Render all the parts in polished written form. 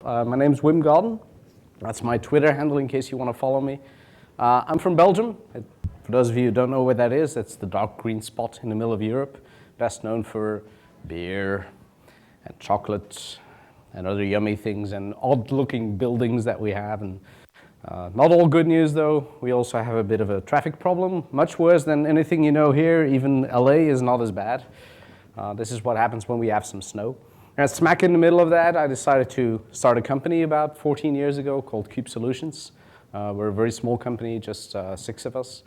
My name's Wim Godden. That's my Twitter handle in case you want to follow me. I'm from Belgium. For those of you who don't know where that is, that's the dark green spot in the middle of Europe, best known for beer and chocolate and other yummy things and odd-looking buildings that we have. And not all good news, though. We also have a bit of a traffic problem, much worse than anything you know here. Even LA is not as bad. This is what happens when we have some snow. And smack in the middle of that, I decided to start a company about 14 years ago called Cube Solutions. We're a very small company, just 6 of us.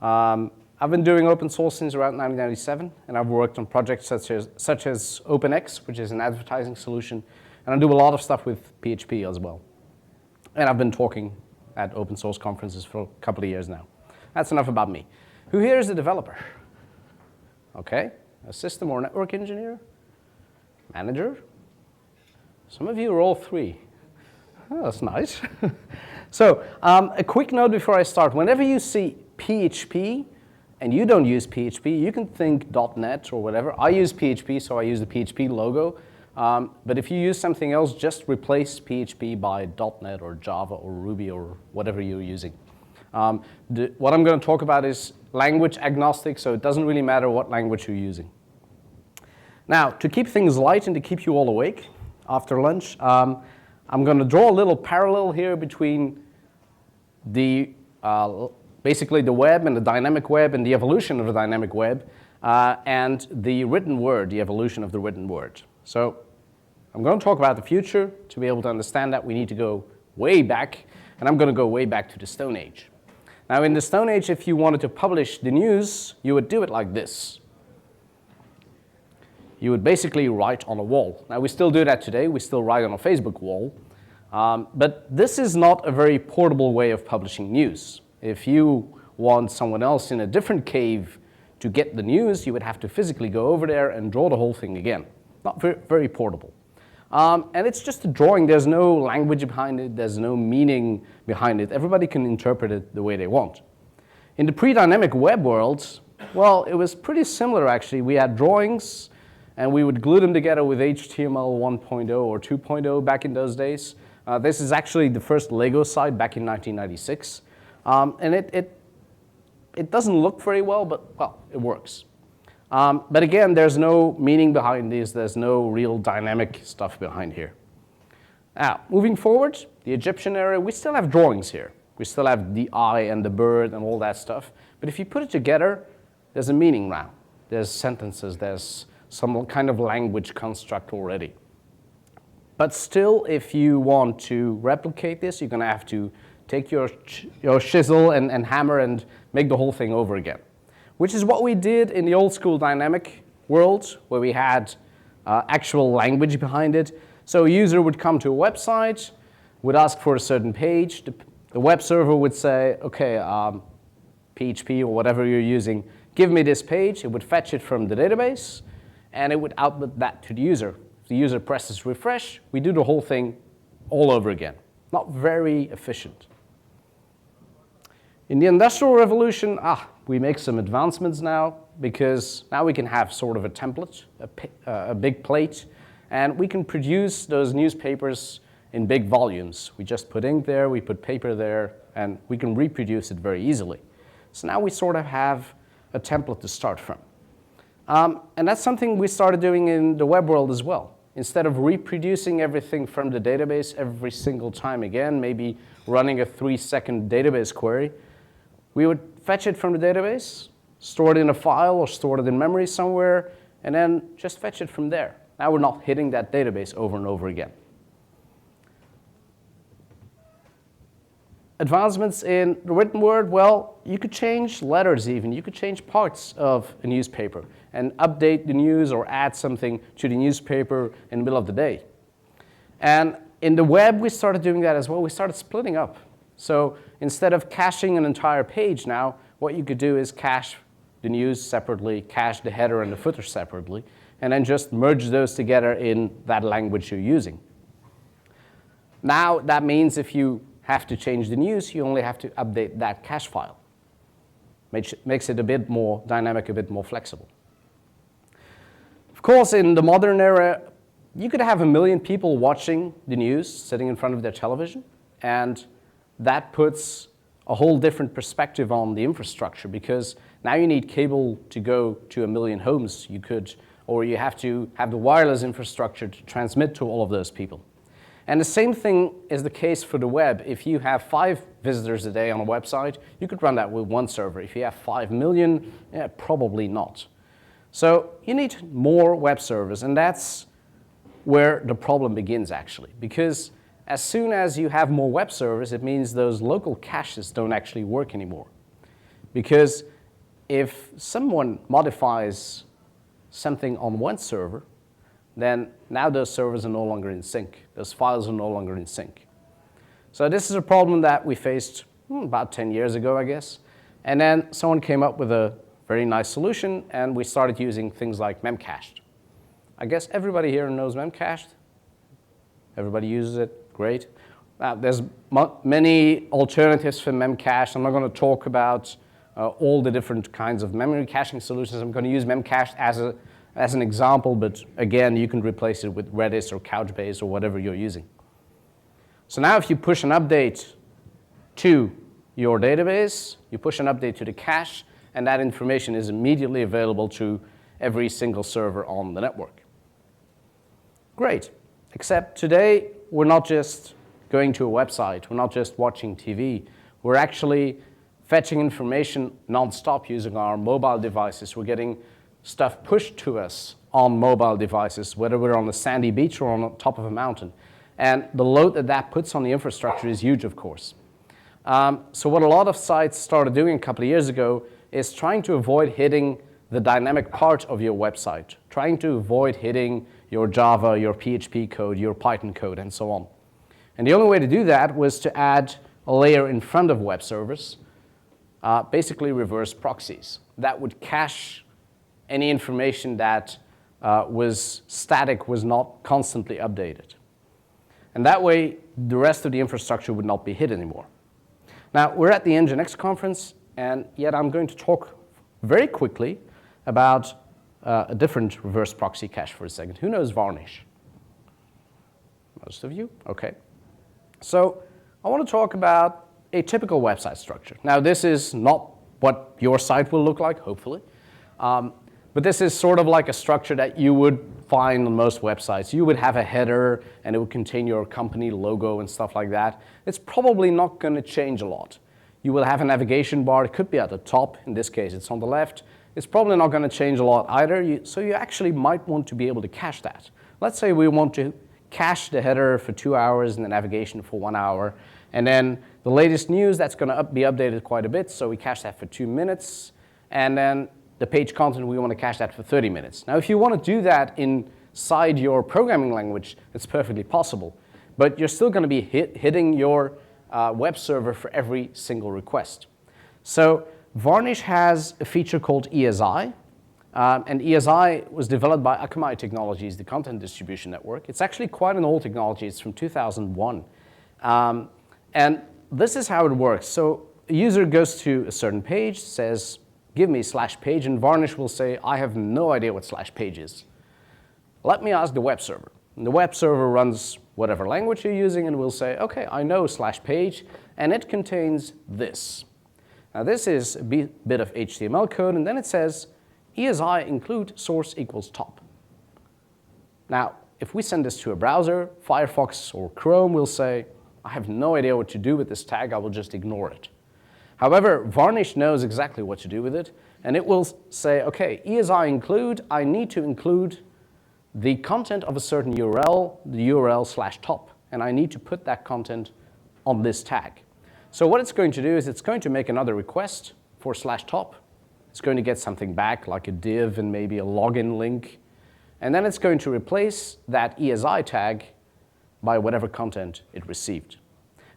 I've been doing open source since around 1997, and I've worked on projects such as OpenX, which is an advertising solution, and I do a lot of stuff with PHP as well. And I've been talking at open source conferences for a couple of years now. That's enough about me. Who here is a developer? Okay, a system or network engineer? Manager? Some of you are all 3. Oh, that's nice. So, a quick note before I start. Whenever you see PHP, and you don't use PHP, you can think .NET or whatever. I use PHP, so I use the PHP logo. But if you use something else, just replace PHP by .NET or Java or Ruby or whatever you're using. What I'm going to talk about is language agnostic, so it doesn't really matter what language you're using. Now, to keep things light and to keep you all awake after lunch, I'm going to draw a little parallel here between the basically the web and the dynamic web and the evolution of the dynamic web and the written word, the evolution of the written word. So I'm going to talk about the future. To be able to understand that, we need to go way back, and I'm going to go way back to the Stone Age. Now, in the Stone Age, if you wanted to publish the news, you would do it like this. You would basically write on a wall. Now, we still do that today. We still write on a Facebook wall. But this is not a very portable way of publishing news. If you want someone else in a different cave to get the news, you would have to physically go over there and draw the whole thing again. Not very portable. And it's just a drawing. There's no language behind it. There's no meaning behind it. Everybody can interpret it the way they want. In the pre-dynamic web world, well, it was pretty similar, actually. We had drawings, and we would glue them together with HTML 1.0 or 2.0 back in those days. This is actually the first Lego site back in 1996. And it doesn't look very well, but, well, it works. But again, there's no meaning behind these. There's no real dynamic stuff behind here. Now, moving forward, the Egyptian era, we still have drawings here. We still have the eye and the bird and all that stuff. But if you put it together, there's a meaning now. There's sentences, there's some kind of language construct already. But still, if you want to replicate this, you're going to have to take your chisel and hammer and make the whole thing over again, which is what we did in the old school dynamic world, where we had actual language behind it. So a user would come to a website, would ask for a certain page. The web server would say, okay, PHP or whatever you're using, give me this page. It would fetch it from the database, and it would output that to the user. If the user presses refresh, we do the whole thing all over again. Not very efficient. In the Industrial Revolution, we make some advancements now, because now we can have sort of a template, a big plate, and we can produce those newspapers in big volumes. We just put ink there, we put paper there, and we can reproduce it very easily. So now we sort of have a template to start from. And that's something we started doing in the web world as well. Instead of reproducing everything from the database every single time again, maybe running a 3-second database query, we would fetch it from the database, store it in a file or store it in memory somewhere, and then just fetch it from there. Now we're not hitting that database over and over again. Advancements in the written word, well, you could change letters even. You could change parts of a newspaper and update the news or add something to the newspaper in the middle of the day. And in the web, we started doing that as well. We started splitting up. So instead of caching an entire page now, what you could do is cache the news separately, cache the header and the footer separately, and then just merge those together in that language you're using. Now, that means if you have to change the news, you only have to update that cache file. Makes it a bit more dynamic, a bit more flexible. Of course, in the modern era, You could have 1 million people watching the news, sitting in front of their television, and that puts a whole different perspective on the infrastructure, because now you need cable to go to 1 million homes. Or you have to have the wireless infrastructure to transmit to all of those people. And the same thing is the case for the web. If you have 5 visitors a day on a website, you could run that with one server. If you have 5 million, probably not. So you need more web servers, and that's where the problem begins, actually. Because as soon as you have more web servers, it means those local caches don't actually work anymore. Because if someone modifies something on one server, then now those servers are no longer in sync. Those files are no longer in sync. So this is a problem that we faced about 10 years ago, I guess. And then someone came up with a very nice solution, and we started using things like memcached. I guess everybody here knows memcached. Everybody uses it. Great. There's many alternatives for memcached. I'm not going to talk about all the different kinds of memory caching solutions. I'm going to use memcached as an example, but again, you can replace it with Redis or Couchbase or whatever you're using. So now if you push an update to your database, you push an update to the cache, and that information is immediately available to every single server on the network. Great, except today, we're not just going to a website, we're not just watching TV, we're actually fetching information nonstop using our mobile devices. We're getting stuff pushed to us on mobile devices, whether we're on a sandy beach or on the top of a mountain. And the load that that puts on the infrastructure is huge, of course. So what a lot of sites started doing a couple of years ago is trying to avoid hitting the dynamic part of your website, trying to avoid hitting your Java, your PHP code, your Python code, and so on. And the only way to do that was to add a layer in front of web servers, basically reverse proxies. That would cache any information that was static, was not constantly updated. And that way, the rest of the infrastructure would not be hit anymore. Now, we're at the Nginx conference, and yet I'm going to talk very quickly about a different reverse proxy cache for a second. Who knows Varnish? Most of you? Okay. So I want to talk about a typical website structure. Now, this is not what your site will look like, hopefully. But this is sort of like a structure that you would find on most websites. You would have a header, and it would contain your company logo and stuff like that. It's probably not going to change a lot. You will have a navigation bar. It could be at the top. In this case, it's on the left. It's probably not going to change a lot either. So you actually might want to be able to cache that. Let's say we want to cache the header for 2 hours and the navigation for 1 hour. And then the latest news, that's going to be updated quite a bit. So we cache that for 2 minutes. And then the page content, we want to cache that for 30 minutes. Now, if you want to do that inside your programming language, it's perfectly possible. But you're still going to be hitting your web server for every single request. So Varnish has a feature called ESI. And ESI was developed by Akamai Technologies, the content distribution network. It's actually quite an old technology. It's from 2001. And this is how it works. So a user goes to a certain page, says, give me /page, and Varnish will say, I have no idea what /page is. Let me ask the web server. And the web server runs whatever language you're using and will say, okay, I know /page, and it contains this. Now this is a bit of HTML code, and then it says, ESI include source equals top. Now, if we send this to a browser, Firefox or Chrome will say, I have no idea what to do with this tag, I will just ignore it. However, Varnish knows exactly what to do with it, and it will say, okay, ESI include, I need to include the content of a certain URL, the URL /top, and I need to put that content on this tag. So what it's going to do is it's going to make another request for /top. It's going to get something back, like a div and maybe a login link, and then it's going to replace that ESI tag by whatever content it received.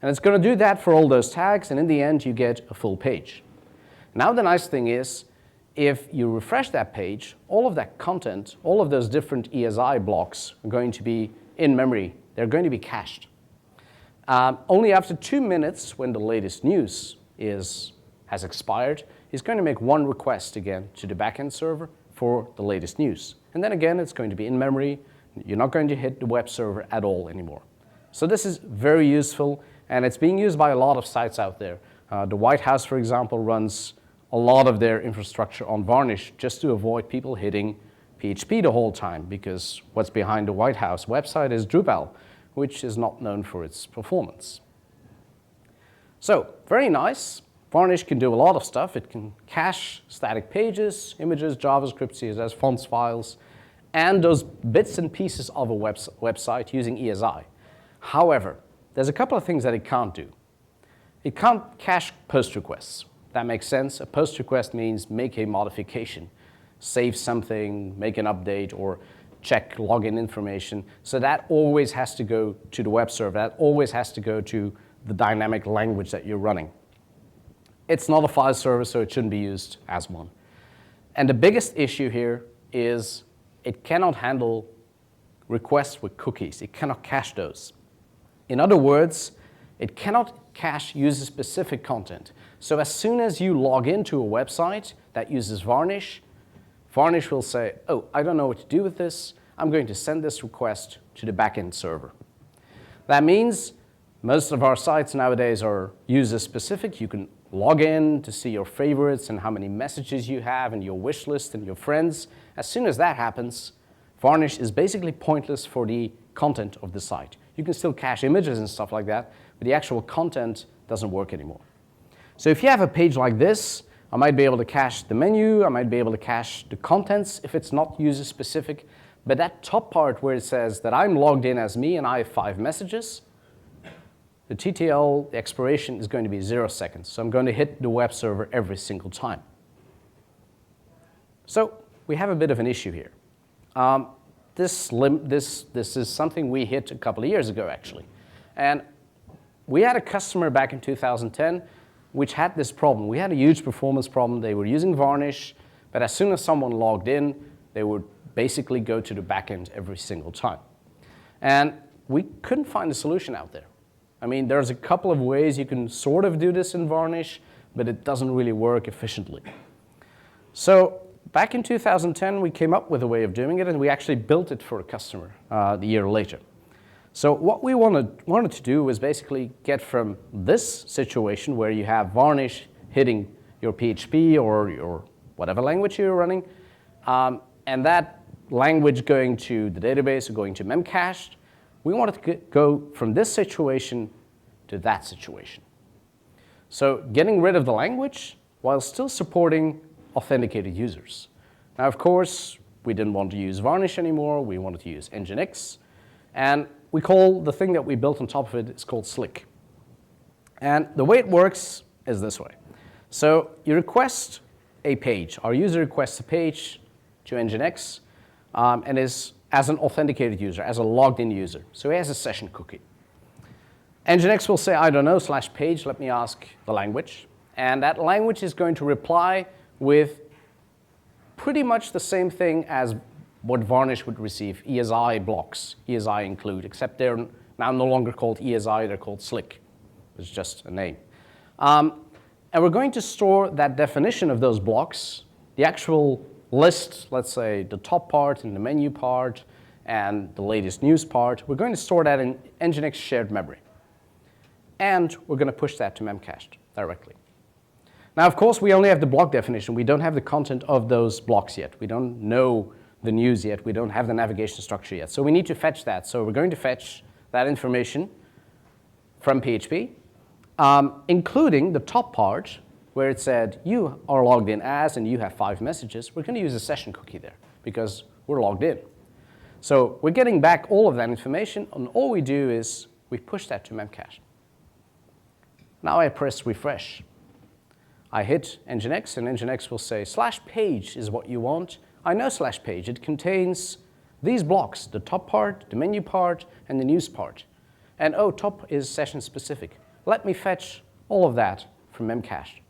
And it's going to do that for all those tags, and in the end, you get a full page. Now, the nice thing is, if you refresh that page, all of that content, all of those different ESI blocks are going to be in memory. They're going to be cached. Only after 2 minutes, when the latest news has expired, he's going to make one request again to the backend server for the latest news. And then again, it's going to be in memory, You're not going to hit the web server at all anymore. So this is very useful, and it's being used by a lot of sites out there. The White House, for example, runs a lot of their infrastructure on Varnish just to avoid people hitting PHP the whole time, because what's behind the White House website is Drupal, which is not known for its performance. So, very nice. Varnish can do a lot of stuff. It can cache static pages, images, JavaScript, CSS, fonts, files, and those bits and pieces of a website using ESI. However, there's a couple of things that it can't do. It can't cache post requests. That makes sense. A post request means make a modification, save something, make an update, or check login information. So that always has to go to the web server. That always has to go to the dynamic language that you're running. It's not a file server, so it shouldn't be used as one. And the biggest issue here is it cannot handle requests with cookies. It cannot cache those. In other words, it cannot cache user-specific content. So as soon as you log into a website that uses Varnish, Varnish will say, oh, I don't know what to do with this. I'm going to send this request to the backend server. That means most of our sites nowadays are user-specific. You can log in to see your favorites and how many messages you have and your wish list and your friends. As soon as that happens, Varnish is basically pointless for the content of the site. You can still cache images and stuff like that, but the actual content doesn't work anymore. So if you have a page like this, I might be able to cache the menu, I might be able to cache the contents if it's not user-specific, but that top part where it says that I'm logged in as me and I have 5 messages, the TTL expiration is going to be 0 seconds. So I'm going to hit the web server every single time. So we have a bit of an issue here. This is something we hit a couple of years ago, actually. And we had a customer back in 2010 which had this problem. We had a huge performance problem. They were using Varnish, but as soon as someone logged in, they would basically go to the backend every single time. And we couldn't find a solution out there. I mean, there's a couple of ways you can sort of do this in Varnish, but it doesn't really work efficiently. So back in 2010, we came up with a way of doing it, and we actually built it for a customer the year later. So what we wanted to do was basically get from this situation where you have Varnish hitting your PHP or your whatever language you're running, and that language going to the database or going to memcached. We wanted to go from this situation to that situation. So getting rid of the language while still supporting authenticated users. Now, of course, we didn't want to use Varnish anymore. We wanted to use Nginx. And we call the thing that we built on top of it is called SLIC. And the way it works is this way. So you request a page. Our user requests a page to Nginx and is as an authenticated user, as a logged in user. So he has a session cookie. Nginx will say, I don't know, /page, let me ask the language. And that language is going to reply with pretty much the same thing as what Varnish would receive, ESI blocks, ESI include, except they're now no longer called ESI, they're called SLIC. It's just a name. And we're going to store that definition of those blocks, the actual list, let's say the top part and the menu part and the latest news part, we're going to store that in Nginx shared memory. And we're going to push that to memcached directly. Now, of course, we only have the block definition. We don't have the content of those blocks yet. We don't know the news yet. We don't have the navigation structure yet. So we need to fetch that. So we're going to fetch that information from PHP, including the top part where it said you are logged in as and you have 5 messages. We're going to use a session cookie there because we're logged in. So we're getting back all of that information, and all we do is we push that to memcached. Now I press refresh. I hit Nginx, and Nginx will say /page is what you want. I know /page. It contains these blocks, the top part, the menu part, and the news part. And oh, top is session specific. Let me fetch all of that from memcached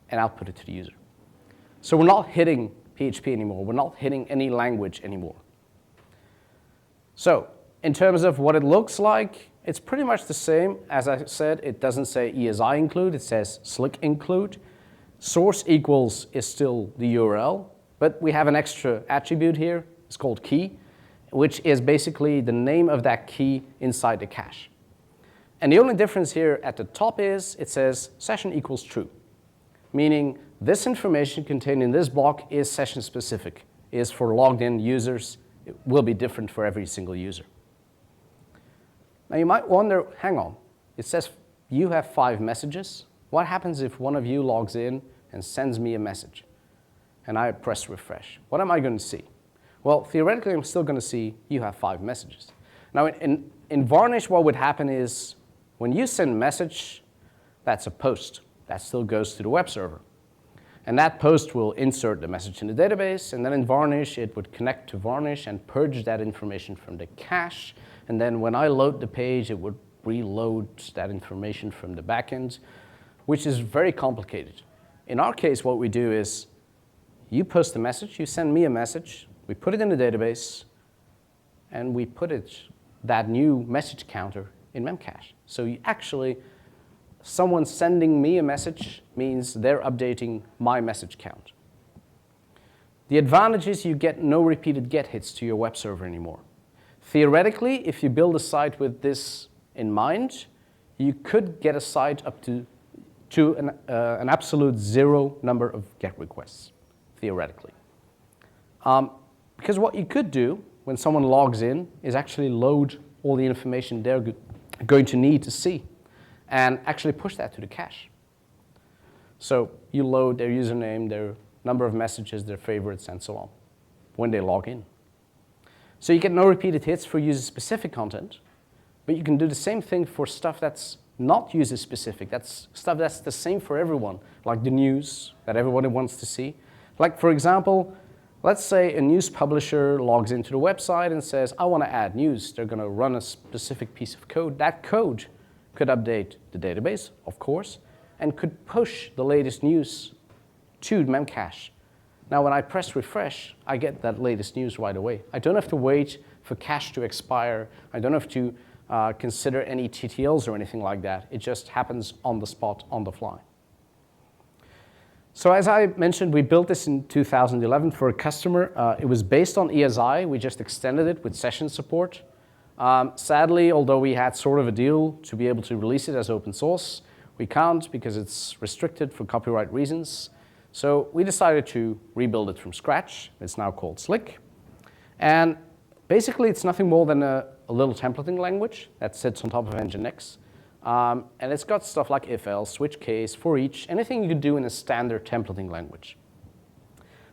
and output it to the user. So we're not hitting PHP anymore. We're not hitting any language anymore. So in terms of what it looks like, it's pretty much the same. As I said, it doesn't say ESI include, it says SLIC include. Source equals is still the URL, but we have an extra attribute here. It's called key. which is basically the name of that key inside the cache. And the only difference here at the top is it says session equals true, meaning this information contained in this block is session specific, is for logged in users. It will be different for every single user. Now you might wonder, hang on, it says you have 5 messages. What happens if one of you logs in and sends me a message and I press refresh? What am I going to see? Well, theoretically, I'm still going to see you have 5 messages. Now, in Varnish, what would happen is when you send a message, that's a post. That still goes to the web server. And that post will insert the message in the database, and then in Varnish, it would connect to Varnish and purge that information from the cache. And then when I load the page, it would reload that information from the backend, which is very complicated. In our case, what we do is you post a message, you send me a message, we put it in the database, and we put that new message counter in Memcache. So you actually, someone sending me a message means they're updating my message count. The advantage is you get no repeated GET hits to your web server anymore. Theoretically, if you build a site with this in mind, you could get a site up to an absolute 0 number of GET requests, theoretically. Because what you could do when someone logs in is actually load all the information they're going to need to see and actually push that to the cache. So you load their username, their number of messages, their favorites, and so on when they log in. So you get no repeated hits for user-specific content, but you can do the same thing for stuff that's not user-specific. That's stuff that's the same for everyone, like the news that everybody wants to see. Like, for example, let's say a news publisher logs into the website and says, I want to add news. They're going to run a specific piece of code. That code could update the database, of course, and could push the latest news to Memcache. Now, when I press refresh, I get that latest news right away. I don't have to wait for cache to expire. I don't have to consider any TTLs or anything like that. It just happens on the spot, on the fly. So as I mentioned, we built this in 2011 for a customer. It was based on ESI. We just extended it with session support. Sadly, although we had sort of a deal to be able to release it as open source, we can't because it's restricted for copyright reasons. So we decided to rebuild it from scratch. It's now called SLIC. And basically, it's nothing more than a little templating language that sits on top of Nginx. And it's got stuff like if-else, switch case, for each, anything you could do in a standard templating language.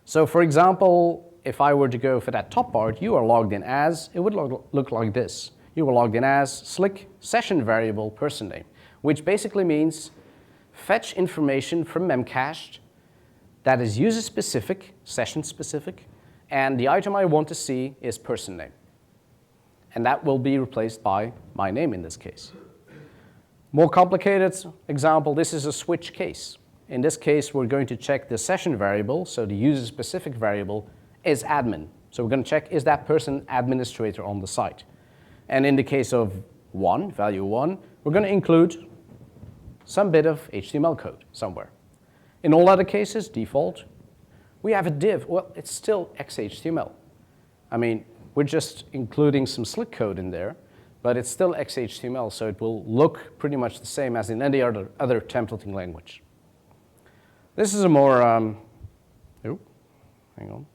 So for example, if I were to go for that top part, you are logged in as, it would look like this. You were logged in as SLIC session variable person name, which basically means fetch information from Memcached that is user-specific, session-specific, and the item I want to see is person name. And that will be replaced by my name in this case. More complicated example, this is a switch case. In this case, we're going to check the session variable, so the user-specific variable is admin. So we're going to check, is that person administrator on the site? And in the case of value 1, we're going to include some bit of HTML code somewhere. In all other cases, default, we have a div. Well, it's still XHTML. I mean, we're just including some SLIC code in there, but it's still XHTML, so it will look pretty much the same as in any other templating language. This is a more, hang on.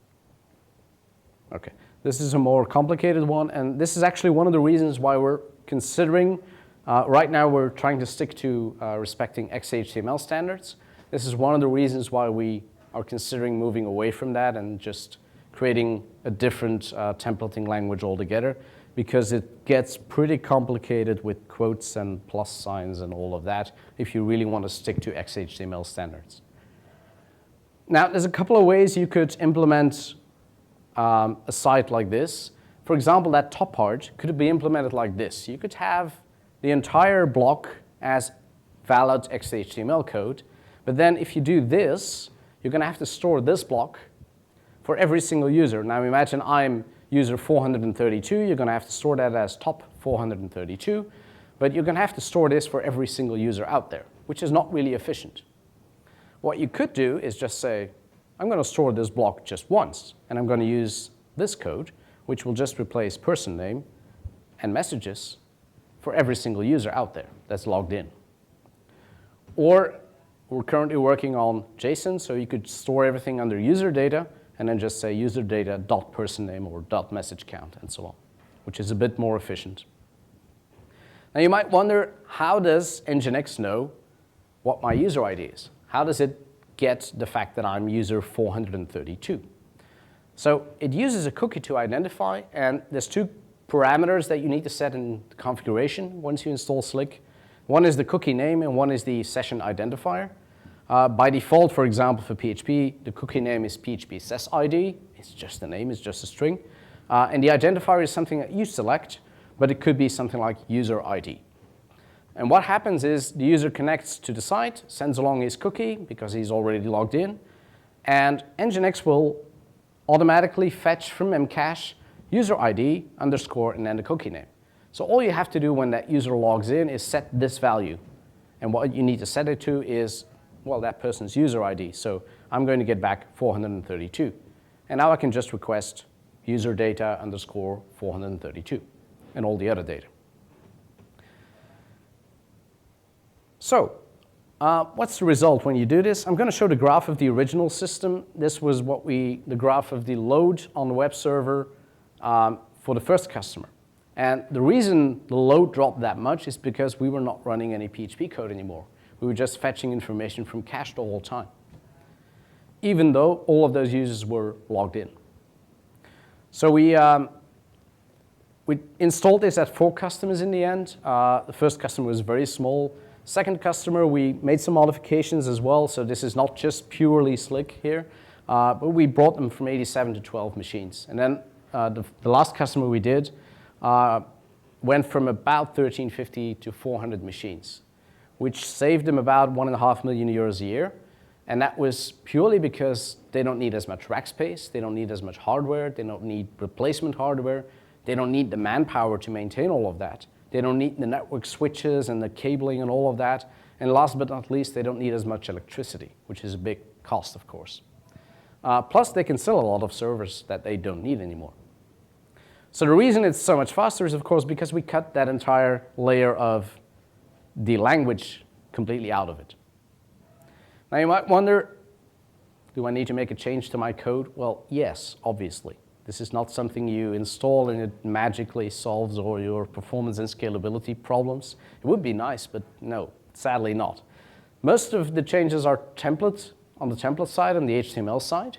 Okay, this is a more complicated one, and this is actually one of the reasons why we're considering, right now we're trying to stick to respecting XHTML standards. This is one of the reasons why we are considering moving away from that and just creating a different templating language altogether, because it gets pretty complicated with quotes and plus signs and all of that if you really want to stick to XHTML standards. Now, there's a couple of ways you could implement a site like this. For example, that top part could be implemented like this. You could have the entire block as valid XHTML code, but then if you do this, you're going to have to store this block for every single user. Now imagine I'm user 432, you're going to have to store that as top 432, but you're going to have to store this for every single user out there, which is not really efficient. What you could do is just say, I'm going to store this block just once, and I'm going to use this code, which will just replace person name and messages for every single user out there that's logged in. Or we're currently working on JSON, so you could store everything under user data and then just say user data dot person name or dot message count and so on, which is a bit more efficient. Now you might wonder, how does Nginx know what my user ID is? How does it get the fact that I'm user 432? So it uses a cookie to identify, and there's two parameters that you need to set in the configuration once you install SLIC. One is the cookie name and one is the session identifier. By default, for example, for PHP, the cookie name is PHP sess ID. It's just a name, it's just a string. And the identifier is something that you select, but it could be something like user ID. And what happens is the user connects to the site, sends along his cookie because he's already logged in, and Nginx will automatically fetch from Memcache user ID underscore and then the cookie name. So all you have to do when that user logs in is set this value. And what you need to set it to is, well, that person's user ID. So I'm going to get back 432. And now I can just request user data underscore 432 and all the other data. So what's the result when you do this? I'm going to show the graph of the original system. This was the graph of the load on the web server for the first customer. And the reason the load dropped that much is because we were not running any PHP code anymore. We were just fetching information from cache the whole time, even though all of those users were logged in. So we installed this at 4 customers in the end. The first customer was very small. Second customer, we made some modifications as well. So this is not just purely SLIC here, but we brought them from 87 to 12 machines. And then the last customer we did went from about 1350 to 400 machines, which saved them about €1.5 million a year. And that was purely because they don't need as much rack space, they don't need as much hardware, they don't need replacement hardware, they don't need the manpower to maintain all of that. They don't need the network switches and the cabling and all of that. And last but not least, they don't need as much electricity, which is a big cost, of course. Plus, they can sell a lot of servers that they don't need anymore. So the reason it's so much faster is, of course, because we cut that entire layer of the language completely out of it. Now, you might wonder, do I need to make a change to my code? Well, yes, obviously. This is not something you install and it magically solves all your performance and scalability problems. It would be nice, but no, sadly not. Most of the changes are templates on the template side and the HTML side,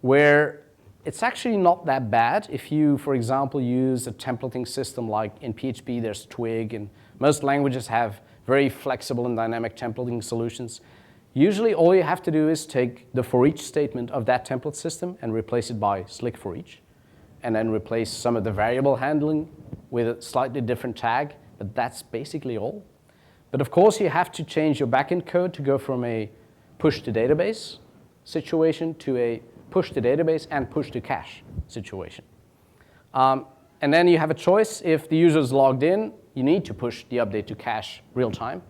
where it's actually not that bad if you, for example, use a templating system like in PHP there's Twig, and most languages have very flexible and dynamic templating solutions. Usually all you have to do is take the for each statement of that template system and replace it by SLIC for each, and then replace some of the variable handling with a slightly different tag, but that's basically all. But of course you have to change your backend code to go from a push to database situation to a push to database and push to cache situation. And then you have a choice. If the user is logged in, you need to push the update to cache real time.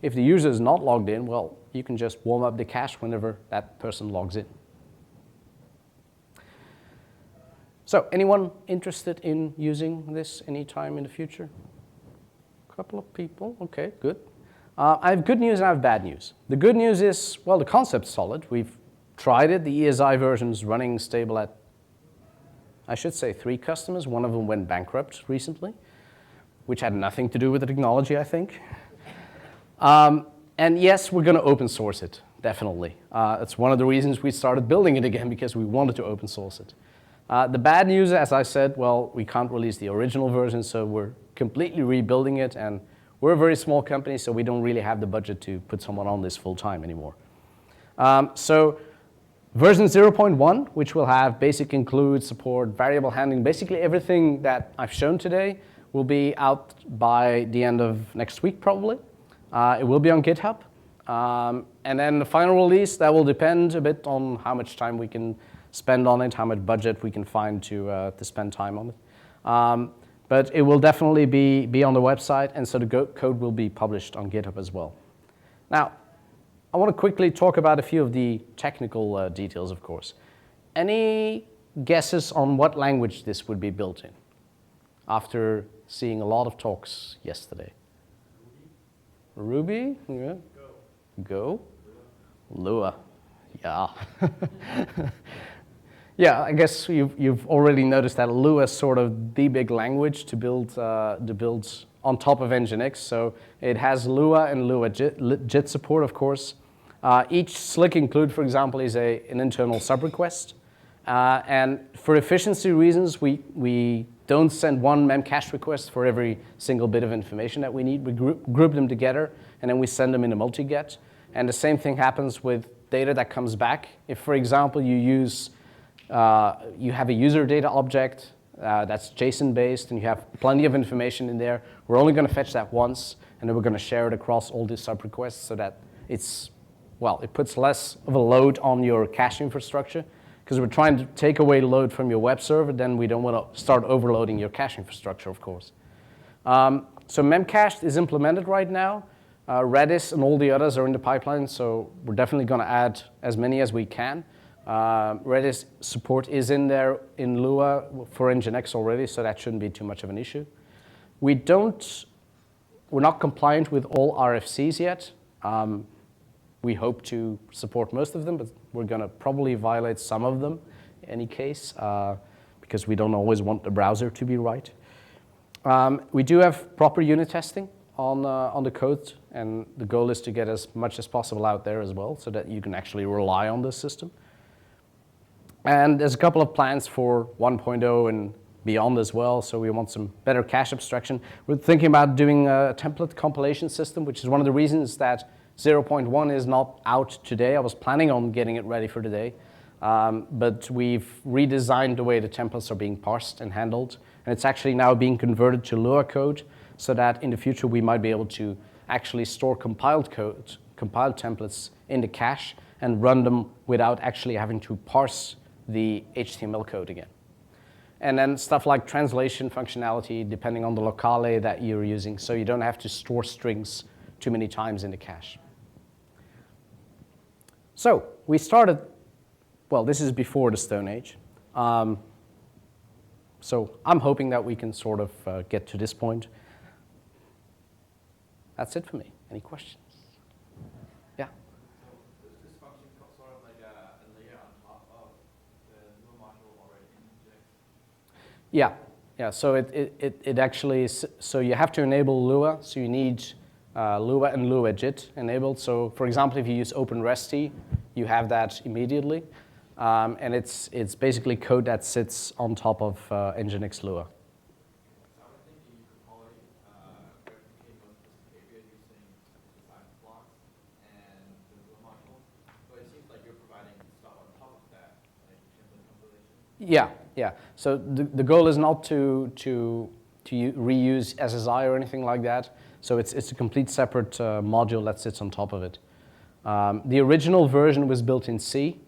If the user is not logged in, well, you can just warm up the cache whenever that person logs in. So anyone interested in using this anytime in the future? A couple of people, okay, good. I have good news and I have bad news. The good news is, well, the concept's solid. We've tried it. The ESI version's running stable at, I should say, 3 customers. One of them went bankrupt recently, which had nothing to do with the technology, I think. And yes, we're going to open source it, definitely. It's one of the reasons we started building it again, because we wanted to open source it. The bad news, as I said, well, we can't release the original version, so we're completely rebuilding it, and we're a very small company, so we don't really have the budget to put someone on this full time anymore. So version 0.1, which will have basic include, support, variable handling, basically everything that I've shown today, will be out by the end of next week, probably. It will be on GitHub. And then the final release, that will depend a bit on how much time we can spend on it, how much budget we can find to spend time on it. But it will definitely be on the website, and so the code will be published on GitHub as well. Now, I want to quickly talk about a few of the technical details, of course. Any guesses on what language this would be built in after seeing a lot of talks yesterday? Ruby? Yeah. Go. Lua. Yeah. Yeah, I guess you've already noticed that Lua is sort of the big language to build on top of Nginx. So it has Lua and Lua JIT support, of course. Each SLIC include, for example, is an internal subrequest. And for efficiency reasons, we don't send one memcache request for every single bit of information that we need. We group them together, and then we send them in a multi-get. And the same thing happens with data that comes back. If, for example, you have a user data object that's JSON-based, and you have plenty of information in there, we're only going to fetch that once, and then we're going to share it across all these subrequests so that it puts less of a load on your cache infrastructure, because we're trying to take away load from your web server, then we don't want to start overloading your cache infrastructure, of course. So memcached is implemented right now. Redis and all the others are in the pipeline, so we're definitely going to add as many as we can. Redis support is in there in Lua for Nginx already, so that shouldn't be too much of an issue. We're not compliant with all RFCs yet. We hope to support most of them, but we're going to probably violate some of them in any case, because we don't always want the browser to be right. We do have proper unit testing on the code, and the goal is to get as much as possible out there as well, so that you can actually rely on this system. And there's a couple of plans for 1.0 and beyond as well, so we want some better cache abstraction. We're thinking about doing a template compilation system, which is one of the reasons that 0.1 is not out today. I was planning on getting it ready for today, but we've redesigned the way the templates are being parsed and handled, and it's actually now being converted to Lua code, so that in the future we might be able to actually store compiled templates in the cache and run them without actually having to parse the HTML code again. And then stuff like translation functionality, depending on the locale that you're using, so you don't have to store strings too many times in the cache. So we started, well, this is before the Stone Age. So I'm hoping that we can sort of get to this point. That's it for me. Any questions? Yeah? So does this function sort of like a layer on top of the Lua module already in Nginx? Yeah. So it actually, so you have to enable Lua. So you need Lua and Lua JIT enabled. So for example, if you use OpenResty, you have that immediately. And it's basically code that sits on top of Nginx Lua. So I was thinking you could probably replicate most of this behavior using design blocks and the Lua module. But it seems like you're providing stuff on top of that, like template compilation. Yeah. So the goal is not to reuse SSI or anything like that. So it's a complete separate module that sits on top of it. The original version was built in C,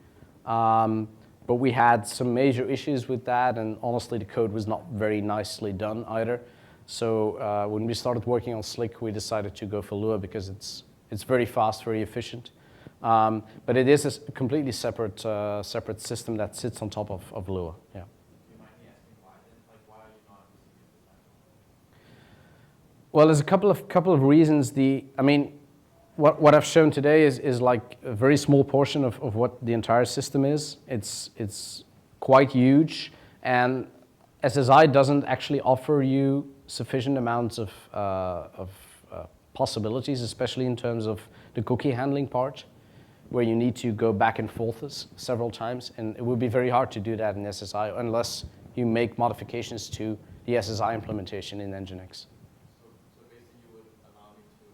but we had some major issues with that, and honestly the code was not very nicely done either. So when we started working on SLIC, we decided to go for Lua because it's very fast, very efficient. But it is a completely separate system that sits on top of Lua. Yeah. You might be asking why then? Like why are you not using design blocks? Well, there's a couple of reasons. What I've shown today is like a very small portion of what the entire system is. It's quite huge, and SSI doesn't actually offer you sufficient amounts of possibilities, especially in terms of the cookie handling part, where you need to go back and forth several times, and it would be very hard to do that in SSI unless you make modifications to the SSI implementation in Nginx. So basically you would allow me to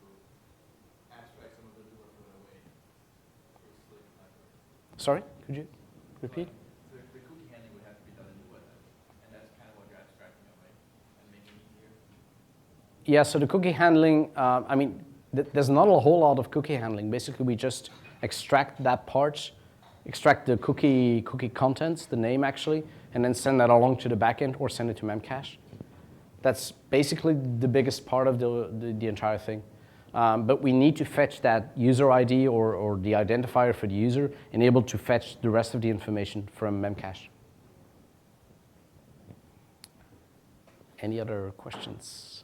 abstract some of the Lua code away through SLIC library. Sorry, could you repeat? The cookie handling would have to be done in Lua then, and that's kind of what you're abstracting away and making it easier. Yeah, so the cookie handling, there's not a whole lot of cookie handling. Basically, we just extract that part, extract the cookie contents, the name actually, and then send that along to the backend or send it to memcache. That's basically the biggest part of the entire thing. But we need to fetch that user ID or the identifier for the user and able to fetch the rest of the information from memcache. Any other questions?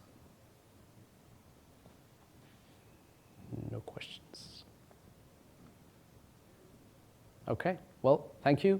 No questions. Okay, well, thank you.